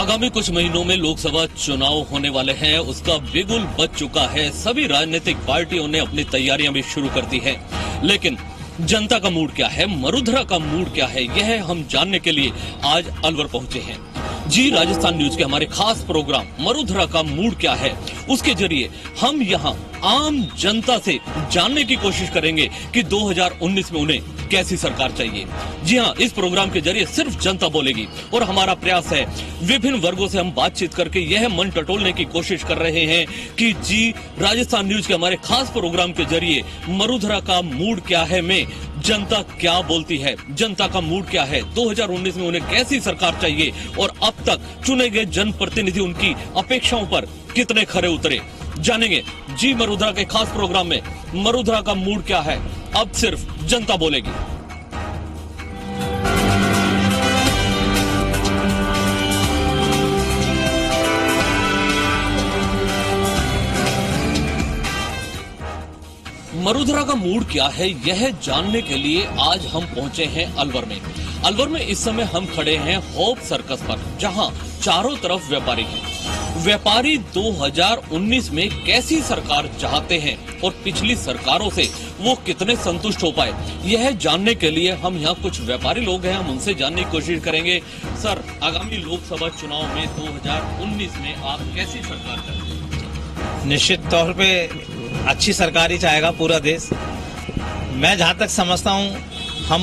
आगामी कुछ महीनों में लोकसभा चुनाव होने वाले हैं, उसका बिगुल बज चुका है। सभी राजनीतिक पार्टियों ने अपनी तैयारियां भी शुरू कर दी है, लेकिन जनता का मूड क्या है, मरुधरा का मूड क्या है, यह हम जानने के लिए आज अलवर पहुंचे हैं। जी राजस्थान न्यूज के हमारे खास प्रोग्राम मरुधरा का मूड क्या है, उसके जरिए हम यहां आम जनता से जानने की कोशिश करेंगे कि 2019 में उन्हें कैसी सरकार चाहिए। जी हां, इस प्रोग्राम के जरिए सिर्फ जनता बोलेगी और हमारा प्रयास है विभिन्न वर्गों से हम बातचीत करके यह मन टटोलने की कोशिश कर रहे हैं कि जी राजस्थान न्यूज के हमारे खास प्रोग्राम के जरिए मरुधरा का मूड क्या है में जनता क्या बोलती है, जनता का मूड क्या है, 2019 में उन्हें कैसी सरकार चाहिए और अब तक चुने गए जनप्रतिनिधि उनकी अपेक्षाओं पर कितने खरे उतरे, जानेंगे जी मरुधरा के खास प्रोग्राम में। मरुधरा का मूड क्या है, अब सिर्फ जनता बोलेगी। मरुधरा का मूड क्या है, यह जानने के लिए आज हम पहुंचे हैं अलवर में। अलवर में इस समय हम खड़े हैं होप सर्कस पर, जहां चारों तरफ व्यापारी हैं। व्यापारी 2019 में कैसी सरकार चाहते हैं और पिछली सरकारों से वो कितने संतुष्ट हो पाए, यह जानने के लिए हम यहाँ कुछ व्यापारी लोग हैं, हम उनसे जानने की कोशिश करेंगे। सर, आगामी लोकसभा चुनाव में 2019 में आप कैसी सरकार चाहते हैं? निश्चित तौर पे अच्छी सरकार ही चाहेगा पूरा देश। मैं जहां तक समझता हूं हम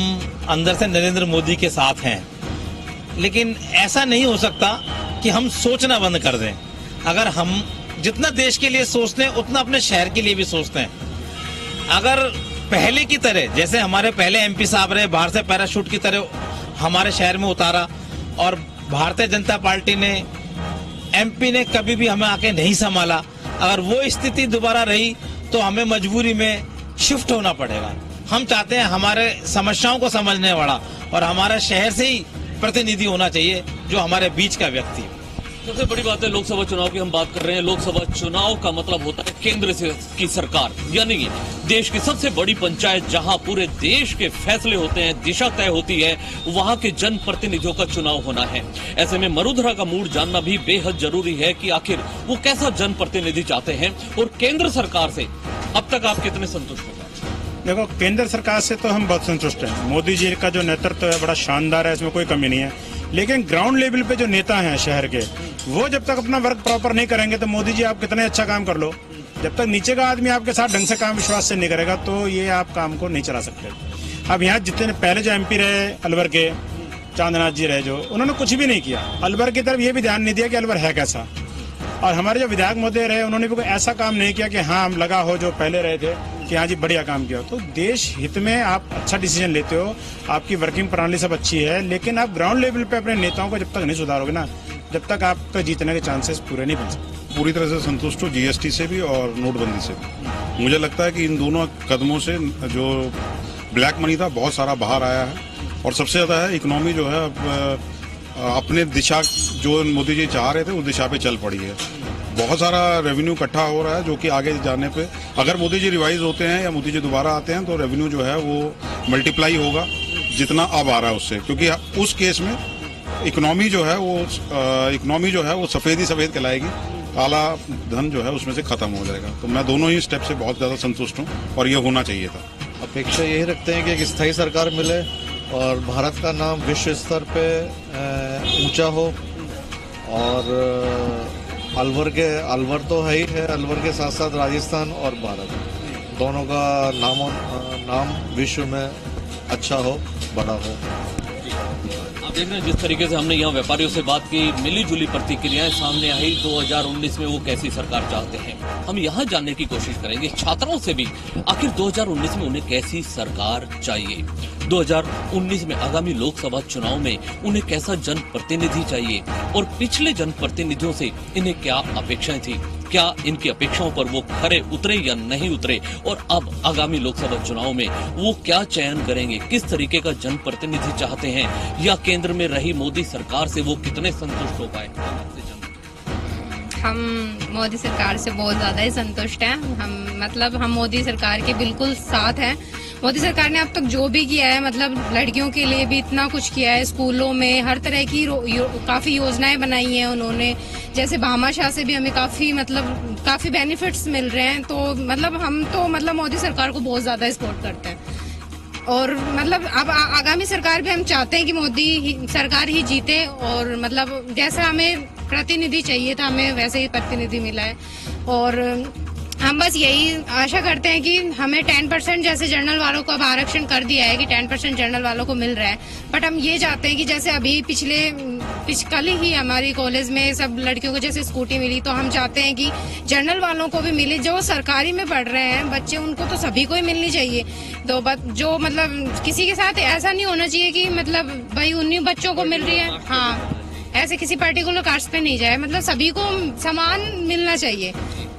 अंदर से नरेंद्र मोदी के साथ हैं, लेकिन ऐसा नहीं हो सकता कि हम सोचना बंद कर दें। अगर हम जितना देश के लिए सोचते हैं उतना अपने शहर के लिए भी सोचते हैं। अगर पहले की तरह, जैसे हमारे पहले एमपी साहब रहे, बाहर से पैराशूट की तरह हमारे शहर में उतारा और भारतीय जनता पार्टी ने, एमपी ने कभी भी हमें आके नहीं संभाला, अगर वो स्थिति दोबारा रही तो हमें मजबूरी में शिफ्ट होना पड़ेगा। हम चाहते हैं हमारे समस्याओं को समझने वाला और हमारे शहर से ही प्रतिनिधि होना चाहिए, जो हमारे बीच का व्यक्ति। सबसे बड़ी बात है लोकसभा चुनाव की हम बात कर रहे हैं। लोकसभा चुनाव का मतलब होता है केंद्र से की सरकार, यानी देश की सबसे बड़ी पंचायत, जहां पूरे देश के फैसले होते हैं, दिशा तय होती है, वहां के जनप्रतिनिधियों का चुनाव होना है। ऐसे में मरुधरा का मूड जानना भी बेहद जरूरी है कि आखिर वो कैसा जनप्रतिनिधि चाहते हैं और केंद्र सरकार से अब तक आप कितने संतुष्ट हो? देखो, केंद्र सरकार से तो हम बहुत संतुष्ट हैं। मोदी जी का जो नेतृत्व है बड़ा शानदार है, इसमें कोई कमी नहीं है। लेकिन ग्राउंड लेवल पे जो नेता हैं शहर के, वो जब तक अपना वर्क प्रॉपर नहीं करेंगे तो मोदी जी आप कितने अच्छा काम कर लो, जब तक नीचे का आदमी आपके साथ ढंग से काम विश्वास से नहीं करेगा तो ये आप काम को नहीं चला सकते। अब यहाँ जितने पहले जो एमपी रहे अलवर के, चांदनाथ जी रहे, जो उन्होंने कुछ भी नहीं किया। अलवर की तरफ ये भी ध्यान नहीं दिया कि अलवर है कैसा। और हमारे जो विधायक महोदय रहे, उन्होंने भी कोई ऐसा काम नहीं किया कि हाँ हम लगा हो जो पहले रहे थे कि हाँ जी बढ़िया काम किया। तो देश हित में आप अच्छा डिसीजन लेते हो, आपकी वर्किंग प्रणाली सब अच्छी है, लेकिन आप ग्राउंड लेवल पे अपने नेताओं को जब तक नहीं सुधारोगे ना, जब तक आपका जीतने के चांसेस पूरे नहीं बन सकते। पूरी तरह से संतुष्ट हो जीएसटी से भी और नोटबंदी से भी। मुझे लगता है कि इन दोनों कदमों से जो ब्लैक मनी था बहुत सारा बाहर आया है, और सबसे ज्यादा है इकोनॉमी जो है अपने दिशा जो मोदी जी चाह रहे थे उस दिशा पे चल पड़ी है। बहुत सारा रेवेन्यू इकट्ठा हो रहा है, जो कि आगे जाने पे अगर मोदी जी रिवाइज होते हैं या मोदी जी दोबारा आते हैं तो रेवेन्यू जो है वो मल्टीप्लाई होगा जितना अब आ रहा है उससे, क्योंकि उस केस में इकोनॉमी जो है वो सफेद ही सफेद कहलाएगी, काला धन जो है उसमें से खत्म हो जाएगा। तो मैं दोनों ही स्टेप से बहुत ज्यादा संतुष्ट हूँ और ये होना चाहिए था। अपेक्षा यही रखते हैं कि एक स्थायी सरकार मिले और भारत का नाम विश्व स्तर पे ऊंचा हो। और अलवर तो है ही है, अलवर के साथ साथ राजस्थान और भारत दोनों का नाम विश्व में अच्छा हो, बड़ा हो। आप देख रहे हैं जिस तरीके से हमने यहाँ व्यापारियों से बात की, मिली जुली प्रतिक्रियाएं सामने आई। 2019 में वो कैसी सरकार चाहते हैं, हम यहाँ जानने की कोशिश करेंगे छात्रों से भी, आखिर 2019 में उन्हें कैसी सरकार चाहिए। 2019 में आगामी लोकसभा चुनाव में उन्हें कैसा जनप्रतिनिधि चाहिए और पिछले जनप्रतिनिधियों से इन्हें क्या अपेक्षाएं थी, क्या इनकी अपेक्षाओं पर वो खरे उतरे या नहीं उतरे, और अब आगामी लोकसभा चुनाव में वो क्या चयन करेंगे, किस तरीके का जनप्रतिनिधि चाहते हैं, या केंद्र में रही मोदी सरकार से वो कितने संतुष्ट हो पाए। हम मोदी सरकार से बहुत ज्यादा ही संतुष्ट हैं। हम मोदी सरकार के बिल्कुल साथ हैं। मोदी सरकार ने अब तक जो भी किया है, मतलब लड़कियों के लिए भी इतना कुछ किया है, स्कूलों में हर तरह की काफी योजनाएं बनाई हैं उन्होंने। जैसे भामाशाह से भी हमें काफी बेनिफिट्स मिल रहे हैं। तो हम मोदी सरकार को बहुत ज्यादा सपोर्ट करते हैं। और अब आगामी सरकार भी हम चाहते हैं कि मोदी सरकार ही जीते। और जैसा हमें प्रतिनिधि चाहिए था, हमें वैसे ही प्रतिनिधि मिला है। और हम बस यही आशा करते हैं कि हमें 10% जैसे जनरल वालों को अब आरक्षण कर दिया है कि 10% जनरल वालों को मिल रहा है। बट हम ये चाहते हैं कि जैसे अभी कल ही हमारी कॉलेज में सब लड़कियों को जैसे स्कूटी मिली, तो हम चाहते हैं कि जनरल वालों को भी मिले। जो सरकारी में पढ़ रहे हैं बच्चे, उनको तो सभी को ही मिलनी चाहिए। तो जो किसी के साथ ऐसा नहीं होना चाहिए कि भाई उन्हीं बच्चों को मिल रही है, हाँ, ऐसे किसी पर्टिकुलर कास्ट पे नहीं जाए। सभी को समान मिलना चाहिए।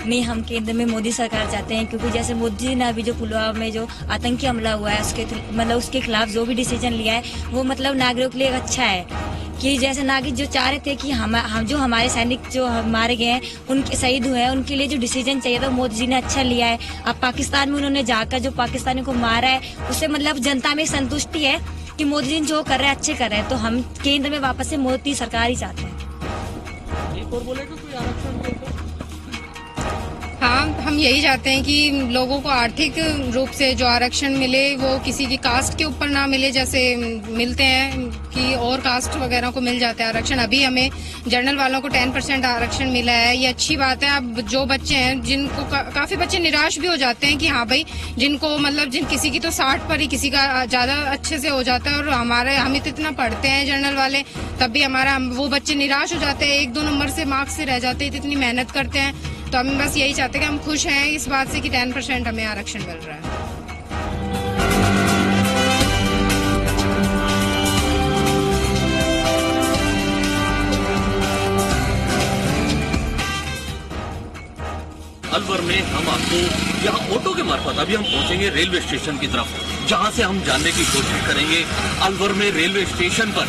नहीं, हम केंद्र में मोदी सरकार चाहते हैं, क्योंकि जैसे मोदी जी ने अभी जो पुलवामा में जो आतंकी हमला हुआ है उसके खिलाफ जो भी डिसीजन लिया है वो नागरिकों के लिए अच्छा है। कि जैसे नागरिक जो चाह रहे थे कि हम जो हमारे सैनिक जो मारे गए हैं, उनके शहीद हुए हैं, उनके लिए जो डिसीजन चाहिए था मोदी जी ने अच्छा लिया है। अब पाकिस्तान में उन्होंने जाकर जो पाकिस्तानियों को मारा है, उससे जनता में संतुष्टि है कि मोदी जी जो कर रहे हैं अच्छे कर रहे हैं। तो हम केंद्र में वापस से मोदी सरकार ही चाहते हैं। हाँ, हम यही चाहते हैं कि लोगों को आर्थिक रूप से जो आरक्षण मिले वो किसी की कास्ट के ऊपर ना मिले, जैसे मिलते हैं कि और कास्ट वगैरह को मिल जाता है आरक्षण। अभी हमें जनरल वालों को 10% आरक्षण मिला है, ये अच्छी बात है। अब जो बच्चे हैं जिनको काफी बच्चे निराश भी हो जाते हैं कि हाँ भाई, जिनको किसी की तो 60 पर ही, किसी का ज्यादा अच्छे से हो जाता है। और हम इतना पढ़ते हैं जनरल वाले, तब भी वो बच्चे निराश हो जाते हैं, 1-2 नंबर से मार्क्स से रह जाते हैं, इतनी मेहनत करते हैं। तो हम बस यही चाहते हैं कि हम खुश हैं इस बात से कि 10% हमें आरक्षण मिल रहा है। अलवर में हम आपको यहाँ ऑटो के मार्फत अभी हम पहुंचेंगे रेलवे स्टेशन की तरफ, जहाँ से हम जानने की कोशिश करेंगे अलवर में रेलवे स्टेशन पर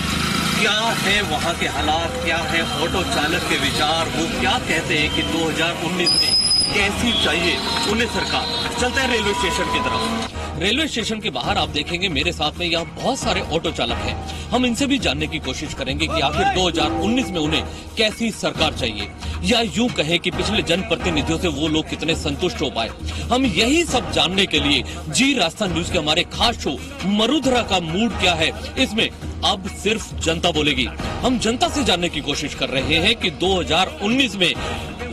क्या है वहाँ के हालात, क्या है ऑटो चालक के विचार, वो क्या कहते हैं कि 2019 में कैसी चाहिए उन्हें सरकार। चलते हैं रेलवे स्टेशन की तरफ। रेलवे स्टेशन के बाहर आप देखेंगे मेरे साथ में यहाँ बहुत सारे ऑटो चालक हैं। हम इनसे भी जानने की कोशिश करेंगे कि आखिर 2019 में उन्हें कैसी सरकार चाहिए, या यूं कहे कि पिछले जनप्रतिनिधियों से वो लोग कितने संतुष्ट हो पाए। हम यही सब जानने के लिए जी राजस्थान न्यूज के हमारे खास शो मरुधरा का मूड क्या है, इसमें अब सिर्फ जनता बोलेगी। हम जनता से जानने की कोशिश कर रहे हैं कि 2019 में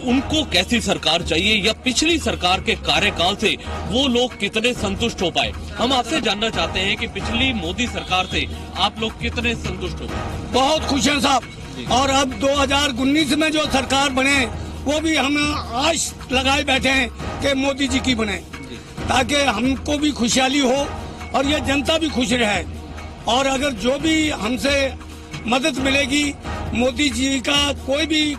उनको कैसी सरकार चाहिए, या पिछली सरकार के कार्यकाल से वो लोग कितने संतुष्ट हो पाए। हम आपसे जानना चाहते हैं कि पिछली मोदी सरकार से आप लोग कितने संतुष्ट हो पाए। बहुत खुश हैं साहब, और अब 2019 में जो सरकार बने वो भी हम आश लगाए बैठे हैं कि मोदी जी की बने, ताकि हमको भी खुशहाली हो और ये जनता भी खुश रहे। और अगर जो भी हमसे मदद मिलेगी, मोदी जी का कोई भी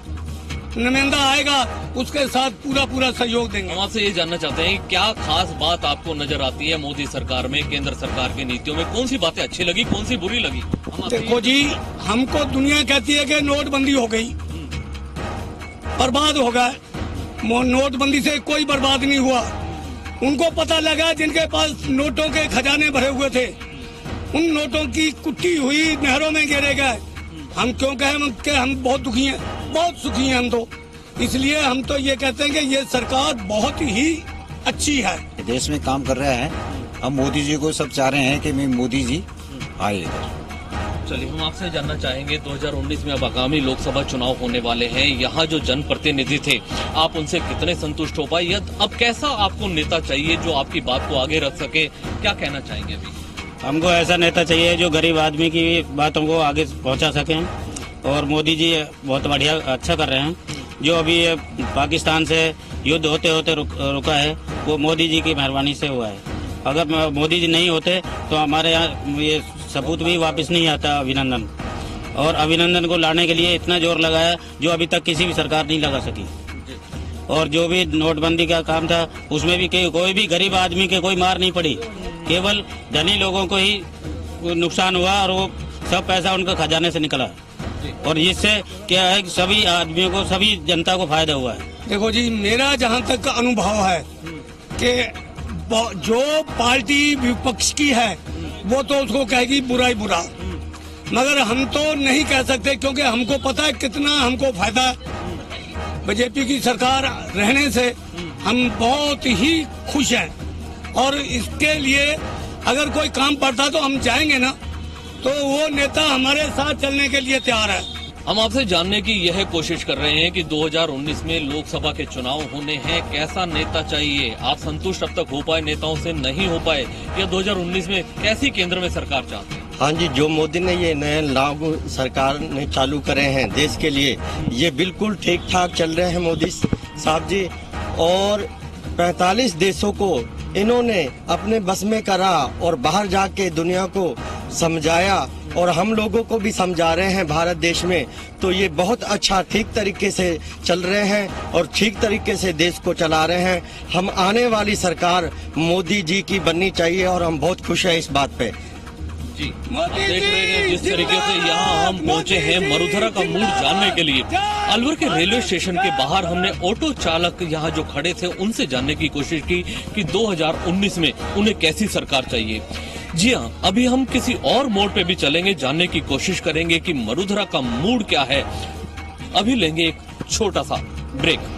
नुमाइंदा आएगा उसके साथ पूरा सहयोग देंगे। हम आपसे ये जानना चाहते हैं क्या खास बात आपको नजर आती है मोदी सरकार में, केंद्र सरकार की नीतियों में, कौन सी बातें अच्छी लगी, कौन सी बुरी लगी। देखो जी, हमको दुनिया कहती है कि नोटबंदी हो गई, बर्बाद हो गया। नोटबंदी से कोई बर्बाद नहीं हुआ। उनको पता लगा जिनके पास नोटों के खजाने भरे हुए थे, उन नोटों की कुट्टी हुई नहरों में गिरे गए। हम क्यों कहें कि हम बहुत दुखी हैं, बहुत सुखी हैं हम तो। इसलिए हम तो ये कहते हैं कि ये सरकार बहुत ही अच्छी है, देश में काम कर रहा है। हम मोदी जी को सब चाह रहे हैं कि मोदी जी आए इधर। चलिए, हम आपसे जानना चाहेंगे 2019 में अब आगामी लोकसभा चुनाव होने वाले हैं, यहाँ जो जनप्रतिनिधि थे आप उनसे कितने संतुष्ट हो पाए, या अब कैसा आपको नेता चाहिए जो आपकी बात को आगे रख सके, क्या कहना चाहेंगे अभी। हमको ऐसा नेता चाहिए जो गरीब आदमी की बातों को आगे पहुंचा सकें, और मोदी जी बहुत बढ़िया अच्छा कर रहे हैं। जो अभी पाकिस्तान से युद्ध होते होते रुका है वो मोदी जी की मेहरबानी से हुआ है। अगर मोदी जी नहीं होते तो हमारे यहाँ ये सपूत भी वापस नहीं आता अभिनंदन, और अभिनंदन को लाने के लिए इतना जोर लगाया जो अभी तक किसी भी सरकार नहीं लगा सकी। और जो भी नोटबंदी का काम था उसमें भी कोई भी गरीब आदमी के कोई मार नहीं पड़ी, केवल धनी लोगों को ही नुकसान हुआ और वो सब पैसा उनका खजाने से निकला। और इससे क्या है कि सभी आदमियों को, सभी जनता को फायदा हुआ है। देखो जी, मेरा जहाँ तक अनुभव है कि जो पार्टी विपक्ष की है वो तो उसको कहेगी बुरा ही बुरा, मगर हम तो नहीं कह सकते, क्योंकि हमको पता है कितना हमको फायदा बीजेपी की सरकार रहने से। हम बहुत ही खुश हैं और इसके लिए अगर कोई काम पड़ता तो हम जाएंगे ना, तो वो नेता हमारे साथ चलने के लिए तैयार है। हम आपसे जानने की यह कोशिश कर रहे हैं कि 2019 में लोकसभा के चुनाव होने हैं, कैसा नेता चाहिए? आप संतुष्ट अब तक हो पाए नेताओं से, नहीं हो पाए, या 2019 में कैसी केंद्र में सरकार चाहते हैं? हाँ जी, जो मोदी ने ये नए लागू सरकार ने चालू करे हैं देश के लिए, ये बिल्कुल ठीक ठाक चल रहे हैं मोदी साहब जी। और 45 देशों को इन्होंने अपने बस में करा और बाहर जाके दुनिया को समझाया, और हम लोगों को भी समझा रहे हैं भारत देश में। तो ये बहुत अच्छा, ठीक तरीके से चल रहे हैं और ठीक तरीके से देश को चला रहे हैं। हम आने वाली सरकार मोदी जी की बननी चाहिए और हम बहुत खुश हैं इस बात पे। जी, आप देख रहे हैं जिस तरीके से यहाँ हम पहुँचे हैं मरुधरा का मूड जानने के लिए। अलवर के रेलवे स्टेशन के बाहर हमने ऑटो चालक यहाँ जो खड़े थे उनसे जानने की कोशिश की कि 2019 में उन्हें कैसी सरकार चाहिए। जी हाँ, अभी हम किसी और मोड़ पे भी चलेंगे, जानने की कोशिश करेंगे कि मरुधरा का मूड क्या है। अभी लेंगे एक छोटा सा ब्रेक।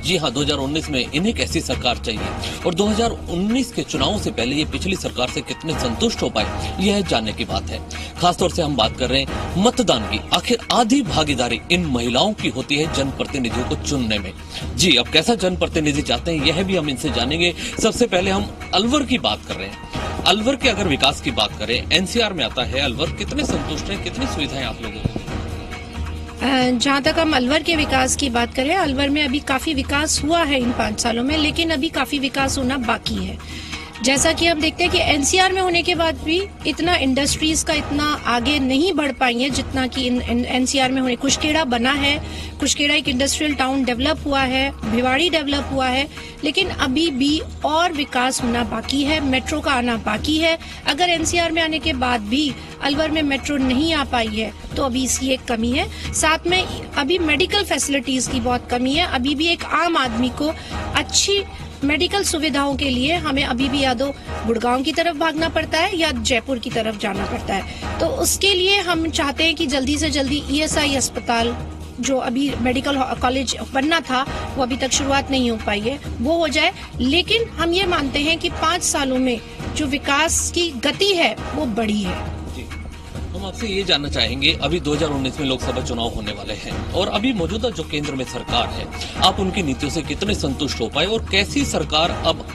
जी हाँ, 2019 में इन्हें कैसी सरकार चाहिए और 2019 के चुनावों से पहले ये पिछली सरकार से कितने संतुष्ट हो पाए, यह जानने की बात है। खासतौर से हम बात कर रहे हैं मतदान की। आखिर आधी भागीदारी इन महिलाओं की होती है जनप्रतिनिधियों को चुनने में। जी, अब कैसा जनप्रतिनिधि चाहते हैं यह भी हम इनसे जानेंगे। सबसे पहले हम अलवर की बात कर रहे हैं। अलवर के अगर विकास की बात करें, एनसीआर में आता है अलवर, कितने संतुष्ट है, कितनी सुविधाएं आप लोगों को? जहाँ तक हम अलवर के विकास की बात करें, अलवर में अभी काफी विकास हुआ है इन 5 सालों में, लेकिन अभी काफी विकास होना बाकी है। जैसा कि हम देखते हैं कि एनसीआर में होने के बाद भी इतना इंडस्ट्रीज का इतना आगे नहीं बढ़ पाई है जितना कि एनसीआर में होने। कुशकेड़ा बना है, कुशकेड़ा एक इंडस्ट्रियल टाउन डेवलप हुआ है, भिवाड़ी डेवलप हुआ है, लेकिन अभी भी और विकास होना बाकी है, मेट्रो का आना बाकी है। अगर एनसीआर में आने के बाद भी अलवर में मेट्रो नहीं आ पाई है तो अभी इसकी एक कमी है। साथ में अभी मेडिकल फैसिलिटीज की बहुत कमी है। अभी भी एक आम आदमी को अच्छी मेडिकल सुविधाओं के लिए हमें अभी भी या तो गुड़गांव की तरफ भागना पड़ता है या जयपुर की तरफ जाना पड़ता है। तो उसके लिए हम चाहते हैं कि जल्दी से जल्दी ईएसआई अस्पताल, जो अभी मेडिकल कॉलेज बनना था वो अभी तक शुरुआत नहीं हो पाई है, वो हो जाए। लेकिन हम ये मानते हैं कि 5 सालों में जो विकास की गति है वो बढ़ी है। हम आपसे ये जानना चाहेंगे, अभी 2019 में लोकसभा चुनाव होने वाले हैं और अभी मौजूदा जो केंद्र में सरकार है, आप उनकी नीतियों से कितने संतुष्ट हो पाए और कैसी सरकार अब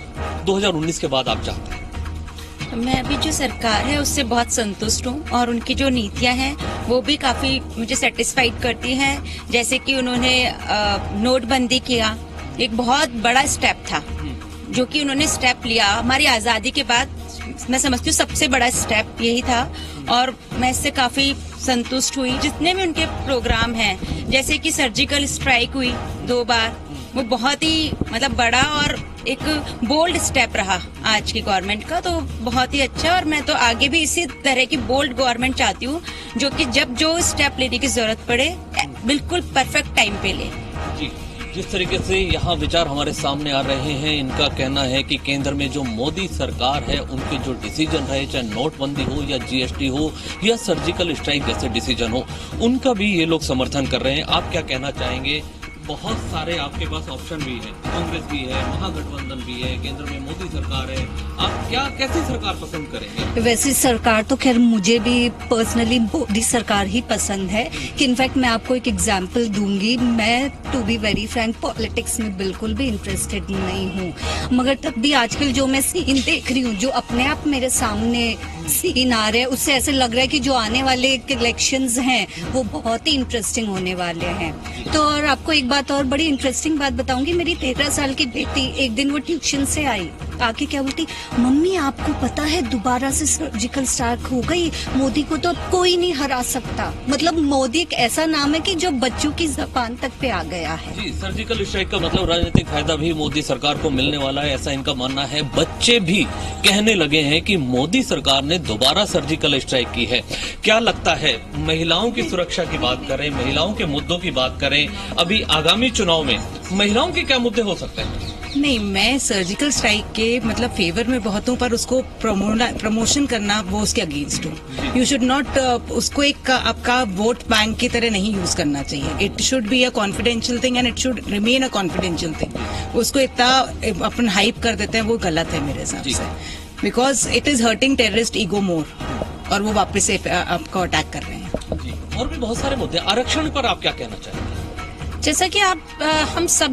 2019 के बाद आप चाहते हैं? मैं अभी जो सरकार है उससे बहुत संतुष्ट हूँ और उनकी जो नीतियां हैं वो भी काफी मुझे सेटिस्फाइड करती हैं। जैसे कि उन्होंने नोटबंदी किया, एक बहुत बड़ा स्टेप था जो कि उन्होंने स्टेप लिया हमारी आजादी के बाद। मैं समझती हूँ सबसे बड़ा स्टेप यही था और मैं इससे काफी संतुष्ट हुई। जितने भी उनके प्रोग्राम हैं, जैसे कि सर्जिकल स्ट्राइक हुई 2 बार, वो बहुत ही मतलब बड़ा और एक बोल्ड स्टेप रहा आज की गवर्नमेंट का, तो बहुत ही अच्छा। और मैं तो आगे भी इसी तरह की बोल्ड गवर्नमेंट चाहती हूँ जो कि जब जो स्टेप लेने की जरूरत पड़े बिल्कुल परफेक्ट टाइम पे ले। जी, जिस तरीके से यहाँ विचार हमारे सामने आ रहे हैं, इनका कहना है कि केंद्र में जो मोदी सरकार है उनके जो डिसीजन रहे, चाहे नोटबंदी हो या जीएसटी हो या सर्जिकल स्ट्राइक जैसे डिसीजन हो, उनका भी ये लोग समर्थन कर रहे हैं। आप क्या कहना चाहेंगे? बहुत सारे आपके पास ऑप्शन भी है, कांग्रेस भी है, महागठबंधन भी है, केंद्र में मोदी सरकार है, आप क्या कैसी सरकार पसंद करेंगे? वैसी सरकार तो खैर मुझे भी पर्सनली मोदी सरकार ही पसंद है। कि इनफैक्ट मैं आपको एक एग्जांपल दूंगी, मैं to be very frank politics में बिल्कुल भी इंटरेस्टेड नहीं हूँ, मगर तब भी आजकल जो मैं सीन देख रही हूँ, जो अपने आप मेरे सामने सीन आ रहे हैं, उससे ऐसे लग रहा है कि जो आने वाले इलेक्शंस हैं वो बहुत ही इंटरेस्टिंग होने वाले हैं। तो और आपको एक बात और बड़ी इंटरेस्टिंग बात बताऊंगी, मेरी 13 साल की बेटी एक दिन वो ट्यूशन से आई आके क्या बोलती, मम्मी आपको पता है दोबारा से सर्जिकल स्ट्राइक हो गई, मोदी को तो अब कोई नहीं हरा सकता। मतलब मोदी एक ऐसा नाम है कि जो बच्चों की ज़बान तक पे आ गया है। जी, सर्जिकल स्ट्राइक का मतलब राजनीतिक फायदा भी मोदी सरकार को मिलने वाला है, ऐसा इनका मानना है। बच्चे भी कहने लगे हैं कि मोदी सरकार ने दोबारा सर्जिकल स्ट्राइक की है। क्या लगता है, महिलाओं की सुरक्षा की बात करें, महिलाओं के मुद्दों की बात करें, अभी आगामी चुनाव में महिलाओं के क्या मुद्दे हो सकते हैं? नहीं, मैं सर्जिकल स्ट्राइक के मतलब फेवर में बहुत हूँ, पर उसको प्रमोशन करना वो उसके अगेंस्ट हूँ। यू शुड नॉट उसको एक आपका वोट बैंक की तरह नहीं यूज करना चाहिए। It should be a confidential thing and it should remain a confidential thing. उसको इतना अपन हाइप कर देते हैं, वो गलत है मेरे हिसाब से, because it is hurting terrorist ego more, और वो वापस से आपको अटैक कर रहे हैं। और भी बहुत सारे मुद्दे। आरक्षण पर आप क्या कहना चाहेंगे? जैसा कि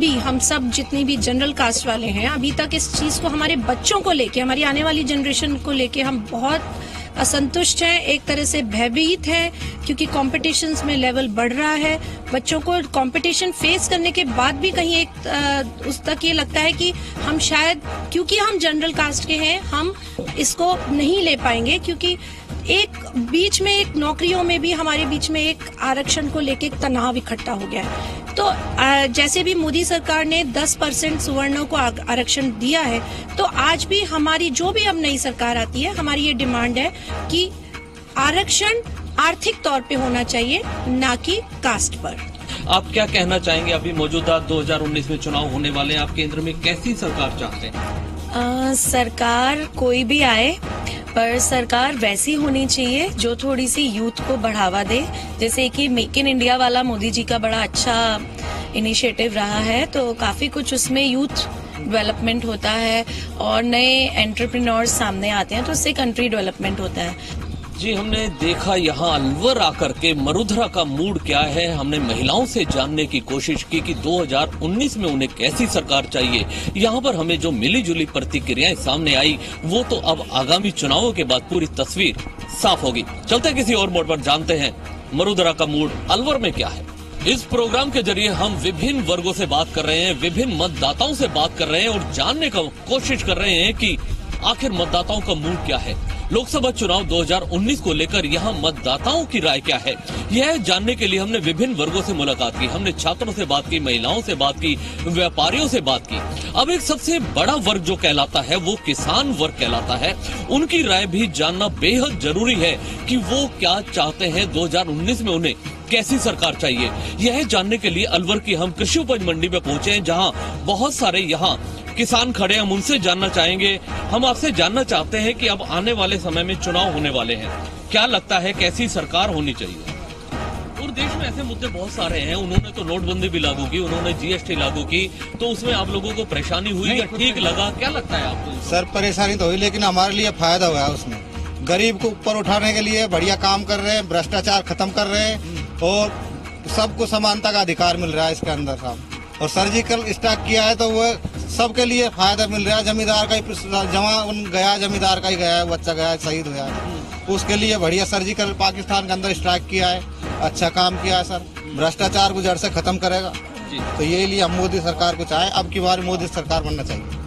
हम सब जितने भी जनरल कास्ट वाले हैं, अभी तक इस चीज को, हमारे बच्चों को लेके, हमारी आने वाली जनरेशन को लेके हम बहुत असंतुष्ट हैं, एक तरह से भयभीत हैं, क्योंकि कॉम्पिटिशन्स में लेवल बढ़ रहा है। बच्चों को कंपटीशन फेस करने के बाद भी कहीं एक उस तक ये लगता है कि हम शायद, क्योंकि हम जनरल कास्ट के हैं, हम इसको नहीं ले पाएंगे, क्योंकि एक बीच में एक नौकरियों में भी हमारे बीच में एक आरक्षण को लेके एक तनाव इकट्ठा हो गया है। तो जैसे भी मोदी सरकार ने 10% सुवर्णों को आरक्षण दिया है, तो आज भी हमारी जो भी अब नई सरकार आती है, हमारी ये डिमांड है कि आरक्षण आर्थिक तौर पे होना चाहिए, ना कि कास्ट पर। आप क्या कहना चाहेंगे? अभी मौजूदा 2019 में चुनाव होने वाले हैं, आप केंद्र में कैसी सरकार चाहते हैं? सरकार कोई भी आए, पर सरकार वैसी होनी चाहिए जो थोड़ी सी यूथ को बढ़ावा दे। जैसे कि मेक इन इंडिया वाला मोदी जी का बड़ा अच्छा इनिशिएटिव रहा है, तो काफी कुछ उसमें यूथ डेवलपमेंट होता है और नए एंटरप्रेन्योर्स सामने आते हैं, तो उससे कंट्री डेवलपमेंट होता है। जी, हमने देखा यहाँ अलवर आकर के मरुधरा का मूड क्या है। हमने महिलाओं से जानने की कोशिश की कि 2019 में उन्हें कैसी सरकार चाहिए। यहाँ पर हमें जो मिली जुली प्रतिक्रियाएं सामने आई, वो तो अब आगामी चुनावों के बाद पूरी तस्वीर साफ होगी। चलते किसी और मोड़ पर जानते हैं मरुधरा का मूड अलवर में क्या है। इस प्रोग्राम के जरिए हम विभिन्न वर्गों से बात कर रहे हैं, विभिन्न मतदाताओं से बात कर रहे हैं और जानने का कोशिश कर रहे हैं कि आखिर मतदाताओं का मूड क्या है। लोकसभा चुनाव 2019 को लेकर यहाँ मतदाताओं की राय क्या है, यह जानने के लिए हमने विभिन्न वर्गों से मुलाकात की। हमने छात्रों से बात की, महिलाओं से बात की, व्यापारियों से बात की। अब एक सबसे बड़ा वर्ग जो कहलाता है वो किसान वर्ग कहलाता है। उनकी राय भी जानना बेहद जरूरी है कि वो क्या चाहते हैं, 2019 में उन्हें कैसी सरकार चाहिए। यह जानने के लिए अलवर की हम कृषि उपज मंडी में पहुंचे हैं, जहाँ बहुत सारे यहाँ किसान खड़े, हम उनसे जानना चाहेंगे। हम आपसे जानना चाहते हैं कि अब आने वाले समय में चुनाव होने वाले हैं, क्या लगता है कैसी सरकार होनी चाहिए? और देश में ऐसे मुद्दे बहुत सारे हैं। उन्होंने तो नोटबंदी भी लागू की, उन्होंने जीएसटी लागू की, तो उसमें आप लोगों को परेशानी हुई या ठीक लगा? क्या लगता है आपको? सर, परेशानी तो हुई, लेकिन हमारे लिए फायदा हुआ है उसमें। गरीब को ऊपर उठाने के लिए बढ़िया काम कर रहे हैं, भ्रष्टाचार खत्म कर रहे हैं और सबको समानता का अधिकार मिल रहा है इसके अंदर साहब। और सर्जिकल स्ट्राइक किया है तो वो सबके लिए फायदा मिल रहा है। जमींदार का ही जवान गया, जमींदार का ही गया, बच्चा गया, शहीद हुआ है, उसके लिए बढ़िया सर्जिकल पाकिस्तान के अंदर स्ट्राइक किया है, अच्छा काम किया है सर। भ्रष्टाचार को जड़ से खत्म करेगा, तो ये लिए हम मोदी सरकार को चाहे, अब की बार मोदी सरकार बनना चाहिए।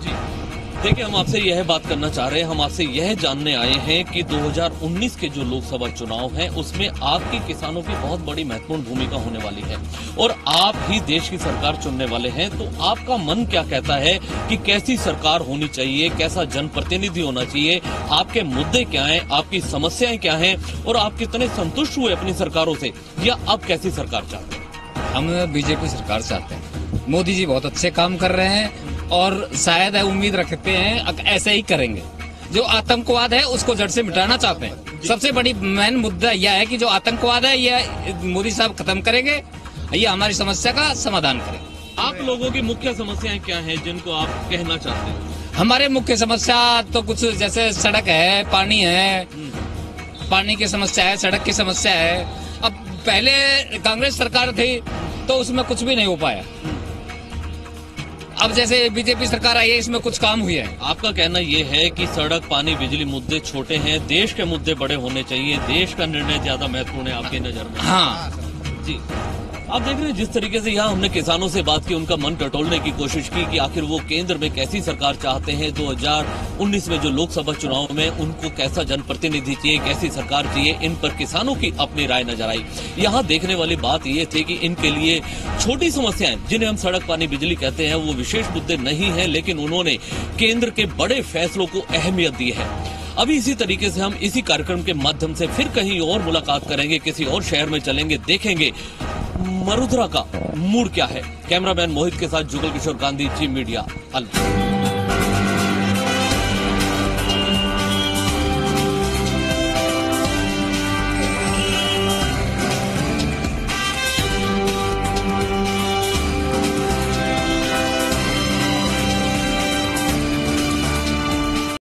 देखिए, हम आपसे यह बात करना चाह रहे हैं, हम आपसे यह जानने आए हैं कि 2019 के जो लोकसभा चुनाव हैं उसमें आपके किसानों की बहुत बड़ी महत्वपूर्ण भूमिका होने वाली है और आप ही देश की सरकार चुनने वाले हैं। तो आपका मन क्या कहता है कि कैसी सरकार होनी चाहिए, कैसा जनप्रतिनिधि होना चाहिए, आपके मुद्दे क्या हैं, आपकी समस्याएं क्या हैं और आप कितने संतुष्ट हुए अपनी सरकारों से, या अब कैसी सरकार चाहते हैं? हम बीजेपी सरकार चाहते हैं। मोदी जी बहुत अच्छे काम कर रहे हैं और शायद उम्मीद रखते हैं ऐसे ही करेंगे। जो आतंकवाद है उसको जड़ से मिटाना चाहते हैं। सबसे बड़ी मेन मुद्दा यह है कि जो आतंकवाद है यह मोदी साहब खत्म करेंगे, ये हमारी समस्या का समाधान करेंगे। आप लोगों की मुख्य समस्याएं क्या हैं जिनको आप कहना चाहते हैं? हमारे मुख्य समस्या तो कुछ जैसे सड़क है, पानी है, पानी की समस्या है, सड़क की समस्या है। अब पहले कांग्रेस सरकार थी तो उसमें कुछ भी नहीं हो पाया, अब जैसे बीजेपी सरकार आई है इसमें कुछ काम हुए हैं। आपका कहना ये है कि सड़क, पानी, बिजली मुद्दे छोटे हैं, देश के मुद्दे बड़े होने चाहिए, देश का निर्णय ज्यादा महत्वपूर्ण है आपकी नजर में? हाँ जी। आप देख रहे हैं जिस तरीके से यहाँ हमने किसानों से बात की, उनका मन टटोलने की कोशिश की कि आखिर वो केंद्र में कैसी सरकार चाहते हैं, 2019 में जो लोकसभा चुनाव में उनको कैसा जनप्रतिनिधि चाहिए, कैसी सरकार चाहिए, इन पर किसानों की अपनी राय नजर आई। यहाँ देखने वाली बात ये थी कि इनके लिए छोटी समस्याएं, जिन्हें हम सड़क पानी बिजली कहते हैं, वो विशेष मुद्दे नहीं है, लेकिन उन्होंने केंद्र के बड़े फैसलों को अहमियत दी है। अभी इसी तरीके से हम इसी कार्यक्रम के माध्यम से फिर कहीं और मुलाकात करेंगे, किसी और शहर में चलेंगे, देखेंगे मरुधरा का मूड क्या है। कैमरामैन मोहित के साथ जुगल किशोर गांधी, जी मीडिया, अलवर।